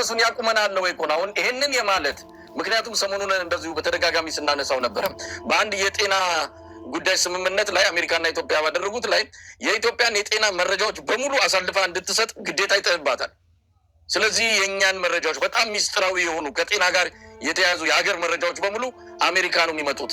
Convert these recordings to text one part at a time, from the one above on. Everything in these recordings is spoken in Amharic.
መስፍን ያቁመናል ወይ ቆና አሁን ይሄንን የማለት ምክንያቱም ሰሞኑን እንደዚሁ በተደጋጋሚ ስናነሳው ነበር በአንድ የጤና ጉዳይ ስምምነት ላይ አሜሪካና ኢትዮጵያ ባደረጉት ላይ የኢትዮጵያን የጤና መረጃዎች በሙሉ አሳልፋ እንድትሰጥ ግዴታ ይጠይባታል። ስለዚህ የኛን መረጃዎች በጣም ሚስጥራዊ የሆኑ ከጤና ጋር የተያዙ የሀገር መረጃዎች በሙሉ አሜሪካ ነው የሚመጡት።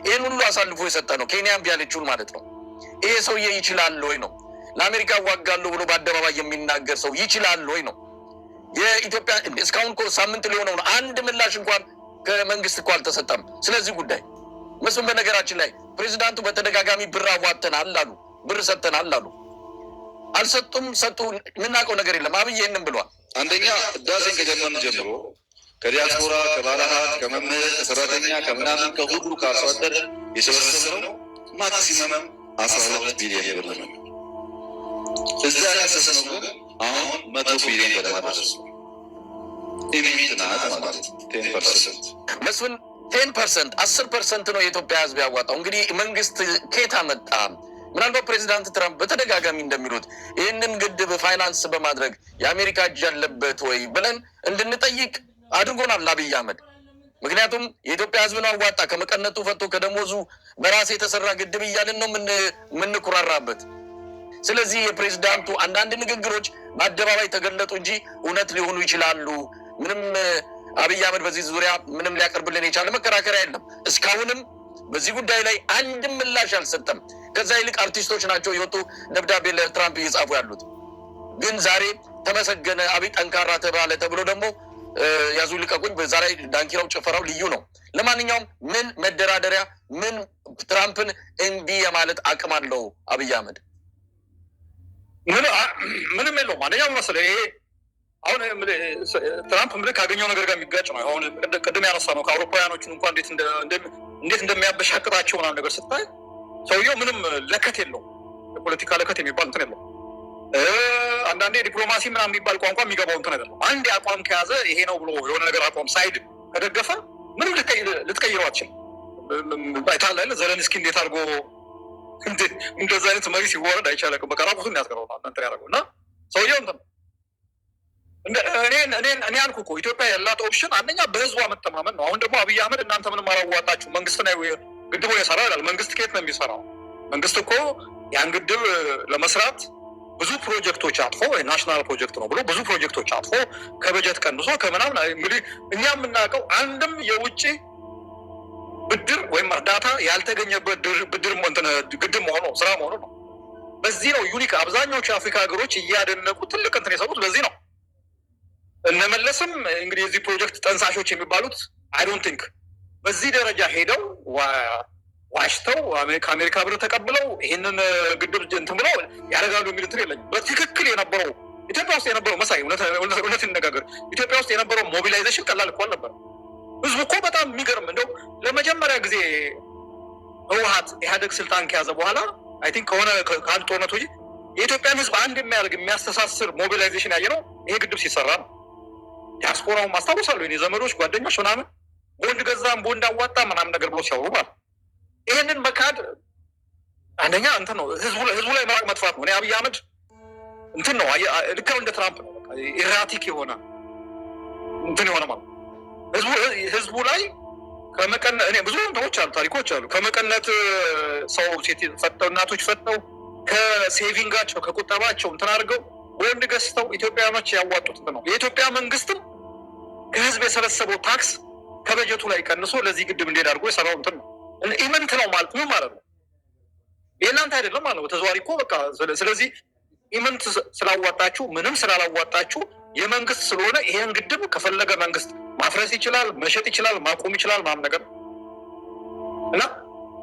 ይሄን ሁሉ አሳልፎ የሰጠ ነው ኬንያን ቢያለችው ማለት ነው። ይሄ ሰውዬ ይችላል ወይ ነው ለአሜሪካ ዋጋለሁ ብሎ በአደባባይ የሚናገር ሰው ይችላል ወይ ነው? የኢትዮጵያ እስካሁን እኮ ሳምንት ሊሆነው ነው አንድ ምላሽ እንኳን ከመንግስት እኮ አልተሰጠም ስለዚህ ጉዳይ። መስፍን በነገራችን ላይ ፕሬዚዳንቱ በተደጋጋሚ ብር አዋጥተናል አሉ፣ ብር ሰጥተናል አሉ። አልሰጡም ሰጡ የምናውቀው ነገር የለም። አብይ ይህንን ብሏል። አንደኛ ህዳሴን ከጀመርን ጀምሮ ከዲያስፖራ ከባለሀብት ከመምህር ከሰራተኛ ከምናምን ከሁሉ ከአርሶ አደር የሰበሰብነው ማክሲመም 12 ቢሊዮን ብር ነው። እዚያ ያሰስነው ግን አሁን 100 ቢሊዮን ገደማ ደረሱ። ኢሚት ናት ማለት 10%። መስፍን 10% 10% ነው የኢትዮጵያ ህዝብ ያዋጣው። እንግዲህ መንግስት ከየት አመጣ? ምናልባት ፕሬዚዳንት ትራምፕ በተደጋጋሚ እንደሚሉት ይህንን ግድብ ፋይናንስ በማድረግ የአሜሪካ እጅ ያለበት ወይ ብለን እንድንጠይቅ አድርጎናል አብይ አህመድ። ምክንያቱም የኢትዮጵያ ህዝብ ነው አዋጣ ከመቀነቱ ፈቶ ከደሞዙ በራሴ የተሰራ ግድብ እያልን ነው የምንኩራራበት። ስለዚህ የፕሬዚዳንቱ አንዳንድ ንግግሮች በአደባባይ ተገለጡ እንጂ እውነት ሊሆኑ ይችላሉ። ምንም አብይ አህመድ በዚህ ዙሪያ ምንም ሊያቀርብልን የቻለ መከራከሪያ የለም። እስካሁንም በዚህ ጉዳይ ላይ አንድም ምላሽ አልሰጠም። ከዛ ይልቅ አርቲስቶች ናቸው የወጡ ደብዳቤ ለትራምፕ እየጻፉ ያሉት። ግን ዛሬ ተመሰገነ አብይ ጠንካራ ተባለ ተብሎ ደግሞ ያዙ ልቀቁኝ። በዛ ላይ ዳንኪራው ጭፈራው ልዩ ነው። ለማንኛውም ምን መደራደሪያ ምን ትራምፕን እምቢ የማለት አቅም አለው አብይ አህመድ? ምንም የለውም። አንደኛው መሰለህ ይሄ አሁን ትራምፕ ምልክ ካገኘው ነገር ጋር የሚጋጭ ነው። አሁን ቅድም ያነሳ ነው ከአውሮፓውያኖችን እንኳን እንዴት እንደሚያበሻቅጣቸው ምናምን ነገር ስታይ ሰውየው ምንም ለከት የለውም። የፖለቲካ ለከት የሚባል እንትን የለውም። አንዳንዴ ዲፕሎማሲ ምናምን የሚባል ቋንቋ የሚገባው እንትን አይደለም። አንድ አቋም ከያዘ ይሄ ነው ብሎ የሆነ ነገር አቋም ሳይድ ከደገፈ ምንም ልትቀይረው አትችልም። አይታላለ ዘለንስኪ እንዴት አድርጎ እንደዛ አይነት መሪ ሲወረድ አይቻለቅም። በቃ ራቁቱን ያስቀረው እንትን ያደረገው እና ሰውየው እንትን እኔ አልኩ እኮ ኢትዮጵያ ያላት ኦፕሽን አንደኛ በህዝቧ መተማመን ነው። አሁን ደግሞ አብይ አህመድ እናንተ ምንም አላዋጣችሁ መንግስት ነው ግድቡ የሰራው ይላል። መንግስት ከየት ነው የሚሰራው? መንግስት እኮ ያን ግድብ ለመስራት ብዙ ፕሮጀክቶች አጥፎ ናሽናል ፕሮጀክት ነው ብሎ ብዙ ፕሮጀክቶች አጥፎ ከበጀት ቀንሶ ከምናምን እንግዲህ እኛ የምናውቀው አንድም የውጭ ብድር ወይም እርዳታ ያልተገኘበት ብድር ግድብ መሆኑ ስራ መሆኑ ነው። በዚህ ነው ዩኒክ አብዛኛዎቹ የአፍሪካ ሀገሮች እያደነቁ ትልቅ እንትን የሰሩት በዚህ ነው። እነመለስም እንግዲህ የዚህ ፕሮጀክት ጠንሳሾች የሚባሉት አይ ዶንት ቲንክ በዚህ ደረጃ ሄደው ዋሽተው ከአሜሪካ ብር ተቀብለው ይህንን ግድብ እንትን ብለው ያደርጋሉ የሚል እንትን የለኝም። በትክክል የነበረው ኢትዮጵያ ውስጥ የነበረው መሳይ እውነት እንነጋገር፣ ኢትዮጵያ ውስጥ የነበረው ሞቢላይዜሽን ቀላል እኮ አልነበረም። ህዝቡ እኮ በጣም የሚገርም እንደው ለመጀመሪያ ጊዜ ህወሓት ኢህአዴግ ስልጣን ከያዘ በኋላ አይ ቲንክ ከአንድ ጦርነት ወዲህ የኢትዮጵያን ህዝብ አንድ የሚያደርግ የሚያስተሳስር ሞቢላይዜሽን ያየ ነው ይሄ ግድብ ሲሰራ ነው። ዲያስፖራውን ማስታወሳለሁ የኔ ዘመዶች ጓደኞች ምናምን ቦንድ ገዛም ቦንድ አዋጣ ምናምን ነገር ብሎ ሲያወሩ ማለት ይህንን መካድ አንደኛ እንትን ነው ህዝቡ ላይ መራቅ መጥፋት ነው። እኔ አብይ አህመድ እንትን ነው ልክ እንደ ትራምፕ ነው ኢራቲክ የሆነ እንትን የሆነ ማለት ህዝቡ ላይ ከመቀነት እኔ ብዙ እንትኖች አሉ ታሪኮች አሉ ከመቀነት ሰው ሴት ፈተው እናቶች ፈተው ከሴቪንጋቸው ከቁጠባቸው እንትን አድርገው ቦንድ ገዝተው ኢትዮጵያኖች ያዋጡት ነው። የኢትዮጵያ መንግስትም ከህዝብ የሰበሰበው ታክስ ከበጀቱ ላይ ቀንሶ ለዚህ ግድብ እንዴት አድርጎ የሰራው እንትን ነው። ኢመንት ነው ማለት ነው ማለት ነው። የእናንተ አይደለም ማለት ነው በተዘዋዋሪ እኮ በቃ። ስለዚህ ኢመንት ስላዋጣችሁ ምንም ስላላዋጣችሁ የመንግስት ስለሆነ ይሄን ግድብ ከፈለገ መንግስት ማፍረስ ይችላል፣ መሸጥ ይችላል፣ ማቆም ይችላል ምናምን ነገር እና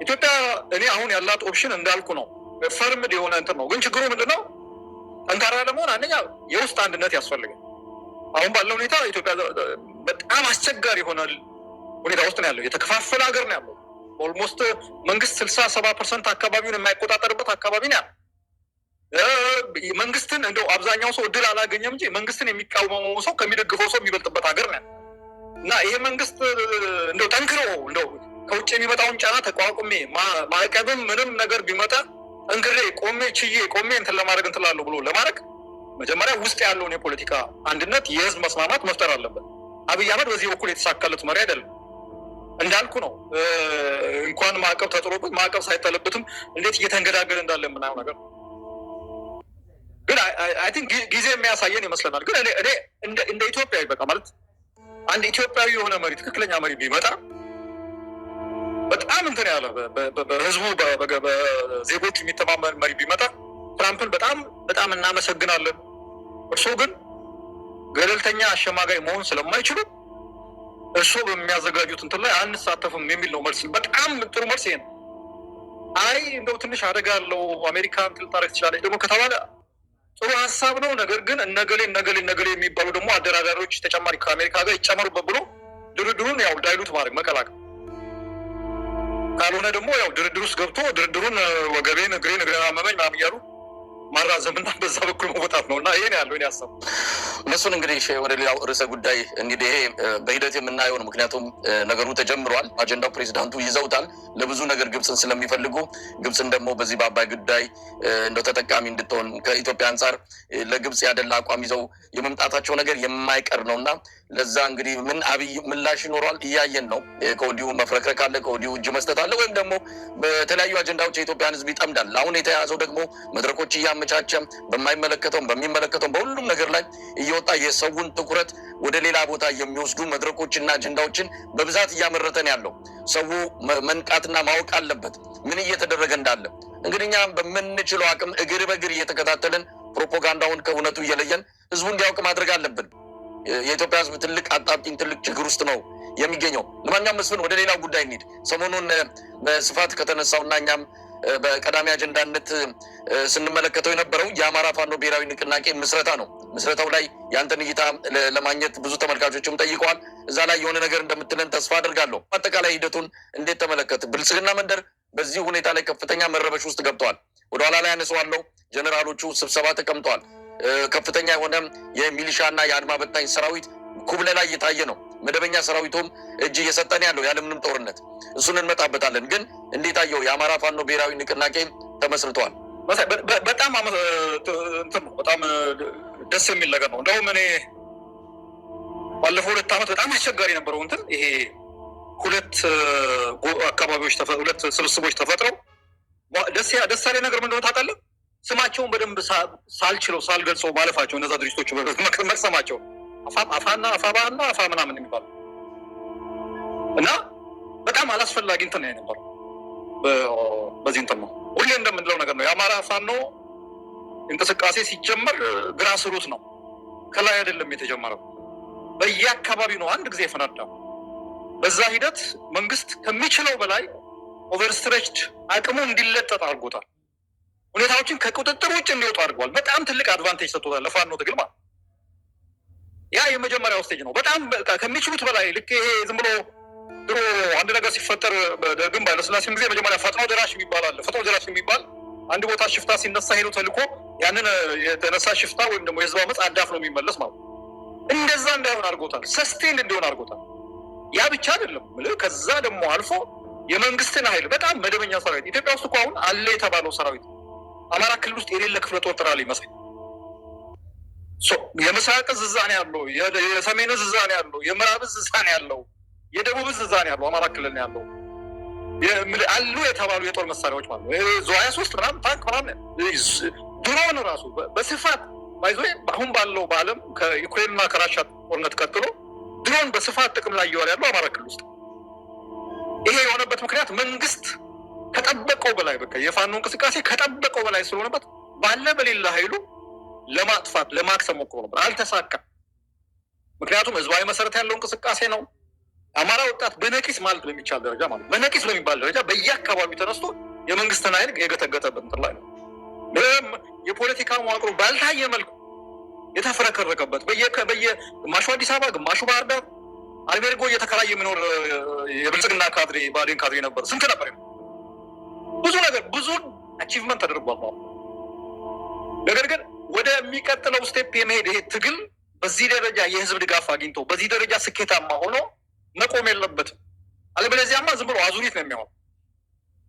ኢትዮጵያ እኔ አሁን ያላት ኦፕሽን እንዳልኩ ነው ፈርምድ የሆነ እንትን ነው። ግን ችግሩ ምንድነው? ጠንካራ ለመሆን አንደኛ የውስጥ አንድነት ያስፈልጋል። አሁን ባለው ሁኔታ ኢትዮጵያ በጣም አስቸጋሪ ይሆናል ሁኔታ ውስጥ ነው ያለው። የተከፋፈለ ሀገር ነው ያለው። ኦልሞስት መንግስት 60-70% አካባቢውን የማይቆጣጠርበት አካባቢ ነው ያለው። መንግስትን እንደው አብዛኛው ሰው እድል አላገኘም እንጂ መንግስትን የሚቃወመው ሰው ከሚደግፈው ሰው የሚበልጥበት ሀገር ነው እና ይሄ መንግስት እንደው ጠንክሮ እንደው ከውጭ የሚመጣውን ጫና ተቋቁሜ ማዕቀብም ምንም ነገር ቢመጣ ጠንክሬ ቆሜ ችዬ ቆሜ እንትን ለማድረግ እንትን ላለሁ ብሎ ለማድረግ መጀመሪያ ውስጥ ያለውን የፖለቲካ አንድነት የህዝብ መስማማት መፍጠር አለበት። አብይ አህመድ በዚህ በኩል የተሳካለት መሪ አይደለም። እንዳልኩ ነው እንኳን ማዕቀብ ተጥሎበት ማዕቀብ ሳይጣልበትም እንዴት እየተንገዳገደ እንዳለ የምናየው ነገር ግን አይ ቲንክ ጊዜ የሚያሳየን ይመስለናል። ግን እኔ እንደ ኢትዮጵያዊ በቃ ማለት አንድ ኢትዮጵያዊ የሆነ መሪ ትክክለኛ መሪ ቢመጣ በጣም እንትን ያለ በህዝቡ በዜጎች የሚተማመን መሪ ቢመጣ ትራምፕን በጣም እናመሰግናለን፣ እርሶ ግን ገለልተኛ አሸማጋይ መሆን ስለማይችሉ እርሶ በሚያዘጋጁት እንትን ላይ አንሳተፍም የሚል ነው መልስ። በጣም ጥሩ መልስ ይሄ ነው። አይ እንደው ትንሽ አደጋ አለው አሜሪካ እንትን ልታረግ ትችላለች ደግሞ ከተባለ ጥሩ ሀሳብ ነው። ነገር ግን እነገሌ የሚባሉ ደግሞ አደራዳሪዎች ተጨማሪ ከአሜሪካ ጋር ይጨመሩበት ብሎ ድርድሩን ያው ዳይሉት ማድረግ መቀላቀል፣ ካልሆነ ደግሞ ያው ድርድር ውስጥ ገብቶ ድርድሩን ወገቤን እግሬን አመመኝ ምናምን እያሉ ማራዘምና በዛ በኩል መውጣት ነው እና ይሄን ያለው ያሰቡ እነሱን እንግዲህ ወደ ሌላው ርዕሰ ጉዳይ እንግዲህ ይሄ በሂደት የምናየው ነው። ምክንያቱም ነገሩ ተጀምሯል። አጀንዳው ፕሬዚዳንቱ ይዘውታል። ለብዙ ነገር ግብፅን ስለሚፈልጉ ግብፅን ደግሞ በዚህ በአባይ ጉዳይ እንደው ተጠቃሚ እንድትሆን ከኢትዮጵያ አንጻር ለግብፅ ያደላ አቋም ይዘው የመምጣታቸው ነገር የማይቀር ነው እና ለዛ እንግዲህ ምን አብይ ምላሽ ይኖረዋል እያየን ነው። ከወዲሁ መፍረክረክ አለ፣ ከወዲሁ እጅ መስጠት አለ፣ ወይም ደግሞ በተለያዩ አጀንዳዎች የኢትዮጵያን ሕዝብ ይጠምዳል። አሁን የተያዘው ደግሞ መድረኮች እያመቻቸ በማይመለከተውም በሚመለከተውም በሁሉም ነገር ላይ እየወጣ የሰውን ትኩረት ወደ ሌላ ቦታ የሚወስዱ መድረኮችና አጀንዳዎችን በብዛት እያመረተን ያለው ሰው መንቃትና ማወቅ አለበት ምን እየተደረገ እንዳለ። እንግዲህ እኛ በምንችለው አቅም እግር በእግር እየተከታተልን ፕሮፓጋንዳውን ከእውነቱ እየለየን ህዝቡ እንዲያውቅ ማድረግ አለብን። የኢትዮጵያ ህዝብ ትልቅ አጣብቂኝ ትልቅ ችግር ውስጥ ነው የሚገኘው። ለማንኛውም መስፍን ወደ ሌላው ጉዳይ እንሂድ። ሰሞኑን በስፋት ከተነሳውና እኛም በቀዳሚ አጀንዳነት ስንመለከተው የነበረው የአማራ ፋኖ ብሔራዊ ንቅናቄ ምስረታ ነው። ምስረታው ላይ ያንተን እይታ ለማግኘት ብዙ ተመልካቾችም ጠይቀዋል። እዛ ላይ የሆነ ነገር እንደምትለን ተስፋ አድርጋለሁ። አጠቃላይ ሂደቱን እንዴት ተመለከት? ብልጽግና መንደር በዚህ ሁኔታ ላይ ከፍተኛ መረበሽ ውስጥ ገብተዋል። ወደኋላ ላይ ያነሰዋለው ጀነራሎቹ ስብሰባ ተቀምጠዋል። ከፍተኛ የሆነ የሚሊሻና የአድማ በታኝ ሰራዊት ኩብለላ እየታየ ነው። መደበኛ ሰራዊቱም እጅ እየሰጠን ያለው ያለምንም ጦርነት፣ እሱን እንመጣበታለን። ግን እንዴት አየው? የአማራ ፋኖ ብሔራዊ ንቅናቄ ተመስርተዋል። በጣም ደስ የሚል ነገር ነው። እንደውም እኔ ባለፈው 2 ዓመት በጣም አስቸጋሪ የነበረው እንትን ይሄ ሁለት አካባቢዎች ሁለት ስብስቦች ተፈጥረው ደስ ያለ ነገር ምን እንደሆነ ታውቃለህ? ስማቸውን በደንብ ሳልገልጸው ማለፋቸው እነዛ ድርጅቶች መቅሰማቸው አፋና አፋባና አፋ ምናምን የሚባሉ እና በጣም አላስፈላጊ እንትን ነው የነበረው። በዚህ እንትን ነው ሁሌ እንደምንለው ነገር ነው። የአማራ ፋኖ እንቅስቃሴ ሲጀመር ግራስሩት ነው፣ ከላይ አይደለም የተጀመረው። በየአካባቢው ነው አንድ ጊዜ የፈነዳው። በዛ ሂደት መንግስት ከሚችለው በላይ ኦቨርስትሬችድ አቅሙ እንዲለጠጥ አድርጎታል። ሁኔታዎችን ከቁጥጥር ውጭ እንዲወጡ አድርገዋል። በጣም ትልቅ አድቫንቴጅ ሰጥቶታል ለፋኖ ትግል ማለት። ያ የመጀመሪያው ስቴጅ ነው። በጣም ከሚችሉት በላይ ልክ ይሄ ዝም ብሎ ድሮ አንድ ነገር ሲፈጠር በደርግም ባለስላሴም ጊዜ መጀመሪያ ፈጥኖ ደራሽ የሚባል አለ። ፈጥኖ ደራሽ የሚባል አንድ ቦታ ሽፍታ ሲነሳ ሄዶ ተልኮ ያንን የተነሳ ሽፍታ ወይም ደግሞ የህዝብ አመፅ አዳፍ ነው የሚመለስ ማለት። እንደዛ እንዳይሆን አድርጎታል። ሰስቴንድ እንዲሆን አድርጎታል። ያ ብቻ አይደለም፣ ከዛ ደግሞ አልፎ የመንግስትን ኃይል በጣም መደበኛ ሰራዊት ኢትዮጵያ ውስጥ እኮ አሁን አለ የተባለው ሰራዊት አማራ ክልል ውስጥ የሌለ ክፍለ ጦር ጥራል ይመስል የምስራቅ እዝ እዛ ነው ያለው፣ የሰሜን እዝ እዛ ነው ያለው፣ የምዕራብ እዝ እዛ ነው ያለው፣ የደቡብ እዝ እዛ ነው ያለው፣ አማራ ክልል ነው ያለው አሉ የተባሉ የጦር መሳሪያዎች ማለት ነው። ዙ 23 ምናምን ታንክ ምናምን ድሮን ራሱ በስፋት ባይዞ አሁን ባለው በዓለም ከዩክሬንና ከራሻ ጦርነት ቀጥሎ ድሮን በስፋት ጥቅም ላይ እየዋለ ያለው አማራ ክልል ውስጥ። ይሄ የሆነበት ምክንያት መንግስት ከጠበቀው በላይ በቃ የፋኖ እንቅስቃሴ ከጠበቀው በላይ ስለሆነበት ባለ በሌላ ኃይሉ ለማጥፋት ለማክሰም ሞክሮ ነበር፣ አልተሳካም። ምክንያቱም ህዝባዊ መሰረት ያለው እንቅስቃሴ ነው። አማራ ወጣት በነቂስ ማለት በሚቻል ደረጃ ማለት በነቂስ በሚባል ደረጃ በየአካባቢው ተነስቶ የመንግስትን ኃይል የገተገተበት እንትን ላይ ነው። የፖለቲካ መዋቅሩ ባልታየ መልኩ የተፈረከረከበት ግማሹ አዲስ አበባ ግማሹ ባህር ዳር አልቤርጎ እየተከራየ የሚኖር የብልጽግና ካድሬ ባዴን ካድሬ ነበር። ስንት ነበር? ብዙ ነገር ብዙ አቺቭመንት ተደርጓል። ነገር ግን ወደሚቀጥለው ስቴፕ የመሄድ ይሄ ትግል በዚህ ደረጃ የህዝብ ድጋፍ አግኝቶ በዚህ ደረጃ ስኬታማ ሆኖ መቆም የለበትም። አለበለዚያማ ዝም ብሎ አዙሪት ነው የሚሆነው።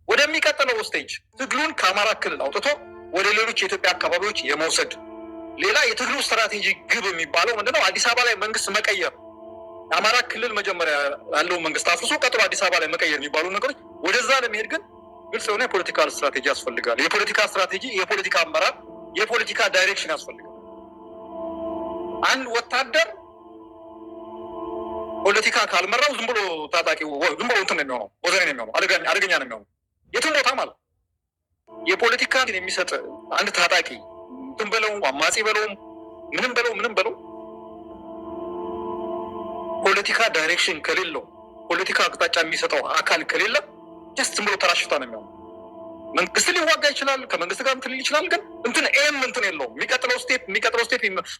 ወደሚቀጥለው ስቴጅ ትግሉን ከአማራ ክልል አውጥቶ ወደ ሌሎች የኢትዮጵያ አካባቢዎች የመውሰድ ሌላ የትግሉ ስትራቴጂ ግብ የሚባለው ምንድነው? አዲስ አበባ ላይ መንግስት መቀየር፣ የአማራ ክልል መጀመሪያ ያለው መንግስት አፍርሶ ቀጥሎ አዲስ አበባ ላይ መቀየር የሚባሉ ነገሮች፣ ወደዛ ለመሄድ ግን ግልጽ የሆነ የፖለቲካል ስትራቴጂ ያስፈልጋል። የፖለቲካ ስትራቴጂ፣ የፖለቲካ አመራር፣ የፖለቲካ ዳይሬክሽን ያስፈልጋል። አንድ ወታደር ፖለቲካ ካልመራው ዝም ብሎ ታጣቂው ዝም ብሎ እንትን ነው የሚሆነው፣ ወዘኔ ነው የሚሆነው፣ አደገኛ ነው የሚሆነው የትም ቦታ ማለት። የፖለቲካ የሚሰጥ አንድ ታጣቂ እንትን በለው አማጺ በለው ምንም በለው ፖለቲካ ዳይሬክሽን ከሌለው፣ ፖለቲካ አቅጣጫ የሚሰጠው አካል ከሌለ ጀስት ዝም ብሎ ተራሽፍታ ነው የሚሆነው። መንግስት ሊዋጋ ይችላል፣ ከመንግስት ጋር እንትን ይችላል፣ ግን እንትን የለውም። የሚቀጥለው ስቴፕ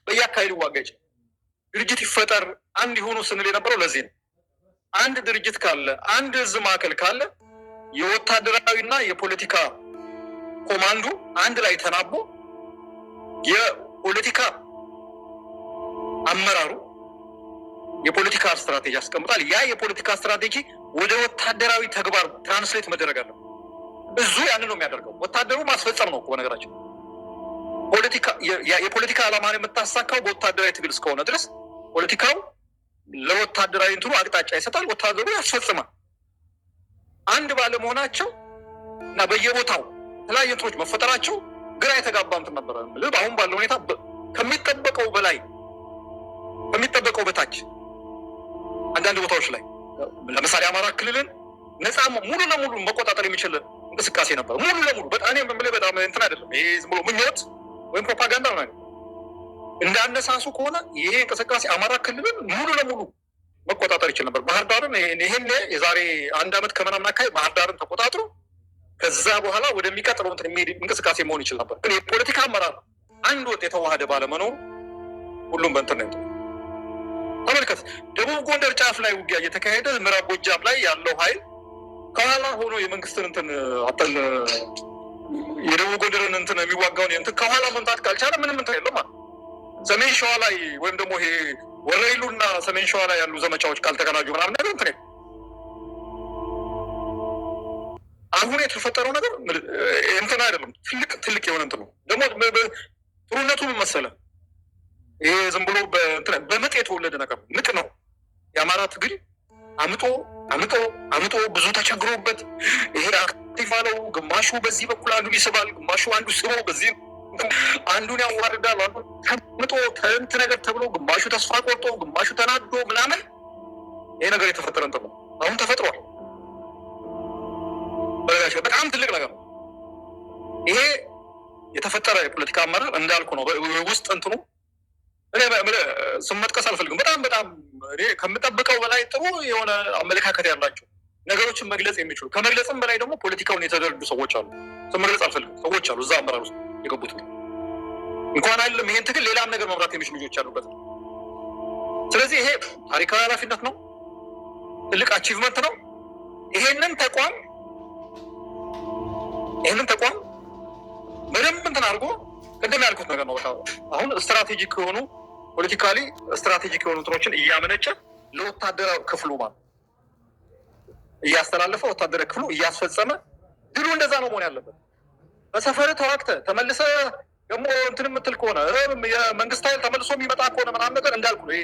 በየአካባቢ ሊዋጋ ይችላል። ድርጅት ይፈጠር አንድ የሆኑ ስንል የነበረው ለዚህ ነው። አንድ ድርጅት ካለ፣ አንድ እዝ ማዕከል ካለ የወታደራዊና የፖለቲካ ኮማንዶ አንድ ላይ ተናቦ የፖለቲካ አመራሩ የፖለቲካ ስትራቴጂ ያስቀምጣል። ያ የፖለቲካ ስትራቴጂ ወደ ወታደራዊ ተግባር ትራንስሌት መደረግ አለ። እዙ ያንን ነው የሚያደርገው። ወታደሩ ማስፈጸም ነው እኮ በነገራችን። የፖለቲካ ዓላማን የምታሳካው በወታደራዊ ትግል እስከሆነ ድረስ ፖለቲካው ለወታደራዊ እንትኑ አቅጣጫ ይሰጣል፣ ወታደሩ ያስፈጽማል። አንድ ባለመሆናቸው እና በየቦታው የተለያዩ እንትኖች መፈጠራቸው ግራ የተጋባ እንትን ነበረ። አሁን ባለው ሁኔታ ከሚጠበቀው በላይ ከሚጠበቀው በታች አንዳንድ ቦታዎች ላይ ለምሳሌ አማራ ክልልን ነፃ ሙሉ ለሙሉ መቆጣጠር የሚችል እንቅስቃሴ ነበር። ሙሉ ለሙሉ በጣም እንትን አይደለም። ይሄ ዝም ብሎ ምኞት ወይም ፕሮፓጋንዳ ነው። እንዳነሳሱ ከሆነ ይሄ እንቅስቃሴ አማራ ክልልን ሙሉ ለሙሉ መቆጣጠር ይችል ነበር። ባህር ዳርን ይሄን የዛሬ 1 ዓመት ከምናምን አካባቢ ባህር ዳርን ተቆጣጥሮ ከዛ በኋላ ወደሚቀጥለው እንቅስቃሴ መሆን ይችል ነበር። ግን የፖለቲካ አመራር አንድ ወጥ የተዋሃደ ባለመኖሩ ሁሉም በእንትን ነው። ተመልከት፣ ደቡብ ጎንደር ጫፍ ላይ ውጊያ እየተካሄደ ምዕራብ ጎጃም ላይ ያለው ኃይል ከኋላ ሆኖ የመንግስትን እንትን አጠል የደቡብ ጎንደርን እንትን የሚዋጋውን እንትን ከኋላ መምታት ካልቻለ ምንም እንትን የለም ማለት። ሰሜን ሸዋ ላይ ወይም ደግሞ ይሄ ወረኢሉና ሰሜን ሸዋ ላይ ያሉ ዘመቻዎች ካልተቀናጁ ምናምን ነገር እንትን አሁን የተፈጠረው ነገር እንትን አይደለም። ትልቅ የሆነ እንትን ነው። ደግሞ ጥሩነቱ ምን መሰለህ? ይሄ ዝም ብሎ በምጥ የተወለደ ነገር ምጥ ነው። የአማራ ትግል አምጦ ብዙ ተቸግሮበት ይሄ አክቲቭ አለው። ግማሹ በዚህ በኩል አንዱ ይስባል፣ ግማሹ አንዱ ስቦ በዚህ አንዱን ያዋርዳል። አንዱ ተምጦ ተንት ነገር ተብሎ ግማሹ ተስፋ ቆርጦ ግማሹ ተናዶ ምናምን ይሄ ነገር የተፈጠረ እንትን ነው። አሁን ተፈጥሯል። በጣም ትልቅ ነገር ነው ይሄ የተፈጠረ የፖለቲካ አመራር እንዳልኩ ነው። ውስጥ እንትኑ ስም መጥቀስ አልፈልግም። በጣም እኔ ከምጠብቀው በላይ ጥሩ የሆነ አመለካከት ያላቸው ነገሮችን መግለጽ የሚችሉ ከመግለጽም በላይ ደግሞ ፖለቲካውን የተደረዱ ሰዎች አሉ። ስም መግለጽ አልፈልግም። ሰዎች አሉ እዛ አመራር ውስጥ የገቡት እንኳን አይደለም ይሄን ትግል ሌላም ነገር መምራት የሚችሉ ልጆች ያሉበት ነው። ስለዚህ ይሄ ታሪካዊ ኃላፊነት ነው፣ ትልቅ አቺቭመንት ነው። ይሄንን ተቋም በደንብ እንትን አድርጎ ቅድም ያልኩት ነገር ነው። አሁን ስትራቴጂክ የሆኑ ፖለቲካሊ ስትራቴጂክ የሆኑ እንትኖችን እያመነጨ ለወታደራዊ ክፍሉ ማለት እያስተላለፈ ወታደራዊ ክፍሉ እያስፈጸመ ድሉ እንደዛ ነው መሆን ያለበት። በሰፈር ተዋግተ ተመልሰ ደግሞ እንትን የምትል ከሆነ የመንግስት ኃይል ተመልሶ የሚመጣ ከሆነ ምናምን ነገር እንዳልኩ ነው